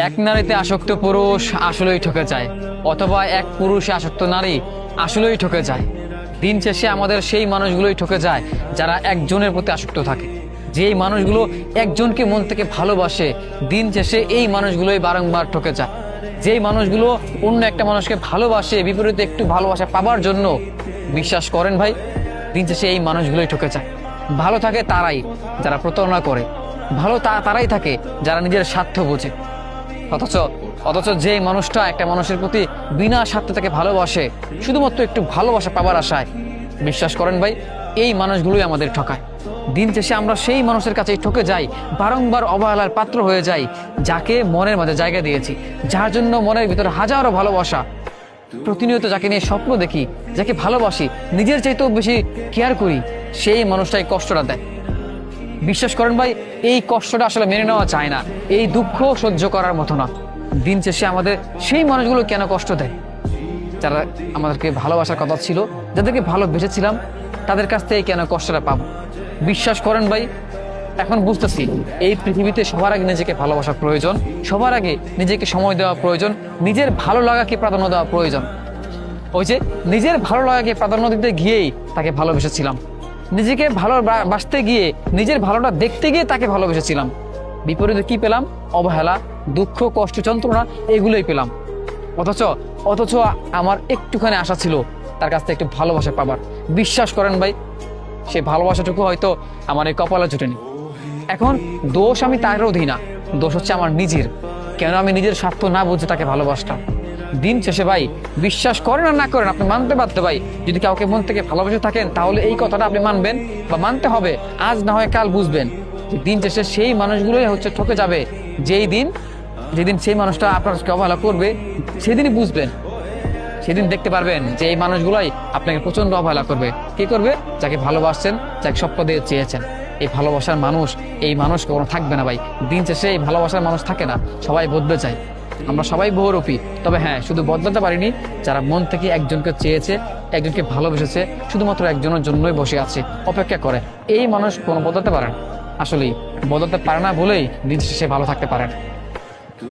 এক নারীতে আসক্ত পুরুষ আসলেই ঠকে যায়, অথবা এক পুরুষে আসক্ত নারী আসলেই ঠকে যায়। দিন শেষে আমাদের সেই মানুষগুলোই ঠকে যায় যারা একজনের প্রতি আসক্ত থাকে। যেই মানুষগুলো একজনকে মন থেকে ভালোবাসে, দিন শেষে এই মানুষগুলোই বারংবার ঠকে যায়। যেই মানুষগুলো অন্য একটা মানুষকে ভালোবাসে, বিপরীতে একটু ভালোবাসা পাবার জন্য, বিশ্বাস করেন ভাই, দিন শেষে এই মানুষগুলোই ঠকে যায়। ভালো থাকে তারাই যারা প্রতারণা করে, ভালো তারাই থাকে যারা নিজের স্বার্থ বোঝে। অথচ যে মানুষটা একটা মানুষের প্রতি বিনা স্বার্থে তাকে ভালোবাসে, শুধুমাত্র একটু ভালোবাসা পাবার আশায়, বিশ্বাস করেন ভাই, এই মানুষগুলোই আমাদের ঠকায়। দিন শেষে আমরা সেই মানুষের কাছেই ঠকে যাই, বারংবার অবহেলার পাত্র হয়ে যাই, যাকে মনের মাঝে জায়গা দিয়েছি, যার জন্য মনের ভিতরে হাজারো ভালোবাসা, প্রতিনিয়ত যাকে নিয়ে স্বপ্ন দেখি, যাকে ভালোবাসি, নিজের চাইতেও বেশি কেয়ার করি, সেই মানুষটাই কষ্টটা দেয়। বিশ্বাস করেন ভাই, এই কষ্টটা আসলে মেনে নেওয়া যায় না, এই দুঃখ সহ্য করার মতো না। দিন শেষে আমাদের সেই মানুষগুলো কেন কষ্ট দেয়? যারা আমাদেরকে ভালোবাসার কথা ছিল, যাদেরকে ভালোবেসেছিলাম, তাদের কাছ থেকে কেন কষ্টটা পাবো? বিশ্বাস করেন ভাই, এখন বুঝতেছি এই পৃথিবীতে সবার আগে নিজেকে ভালোবাসা প্রয়োজন, সবার আগে নিজেকে সময় দেওয়া প্রয়োজন, নিজের ভালো লাগাকে প্রাধান্য দেওয়া প্রয়োজন। ওই যে নিজের ভালো লাগাকে প্রাধান্য দিতে গিয়েই তাকে ভালোবেসেছিলাম, নিজেকে ভালোবাসতে গিয়ে, নিজের ভালোটা দেখতে গিয়ে তাকে ভালোবেসেছিলাম। বিপরীতে কি পেলাম? অবহেলা, দুঃখ, কষ্ট, যন্ত্রণা, এগুলোই পেলাম। অথচ আমার একটুখানি আশা ছিল তার কাছ থেকে একটু ভালোবাসা পাবার। বিশ্বাস করেন ভাই, সেই ভালোবাসাটুকু হয়তো আমার এই কপালে জুটেনি। এখন দোষ আমি তারও দিই না, দোষ হচ্ছে আমার নিজের। কেন আমি নিজের স্বার্থ না বুঝে তাকে ভালোবাসতাম? দিন শেষে ভাই, বিশ্বাস করেন আর না করেন, আপনি মানতে বাধ্য ভাই। যদি কাউকে মন থেকে ভালোবেসে থাকেন, তাহলে এই কথাটা আপনি মানবেন বা মানতে হবে। আজ না হয় কাল বুঝবেন যে দিন শেষে সেই মানুষগুলোই হচ্ছে ঠকে যাবে। যেদিন সেই মানুষটা আপনাকে অবহেলা করবে, সেদিনই বুঝবেন, সেদিন দেখতে পারবেন যে এই মানুষগুলাই আপনাকে প্রচন্ড অবহেলা করবে। কি করবে? যাকে ভালোবাসছেন, যাকে স্বপ্ন দিয়ে চেয়েছেন। এই ভালোবাসার মানুষ, এই মানুষ কখনো থাকবে না ভাই। দিন শেষে এই ভালোবাসার মানুষ থাকে না, সবাই বদলে যায়। আমরা সবাই বহুরূপী, তবে হ্যাঁ, শুধু বদলাতে পারিনি যারা মন থেকে একজনকে চেয়েছে, একজনকে ভালোবেসেছে, শুধুমাত্র একজনের জন্যই বসে আছে, অপেক্ষা করে। এই মানুষ কোনো বদলাতে পারে না, আসলেই বদলাতে পারে না বলেই দিন শেষে ভালো থাকতে পারে না।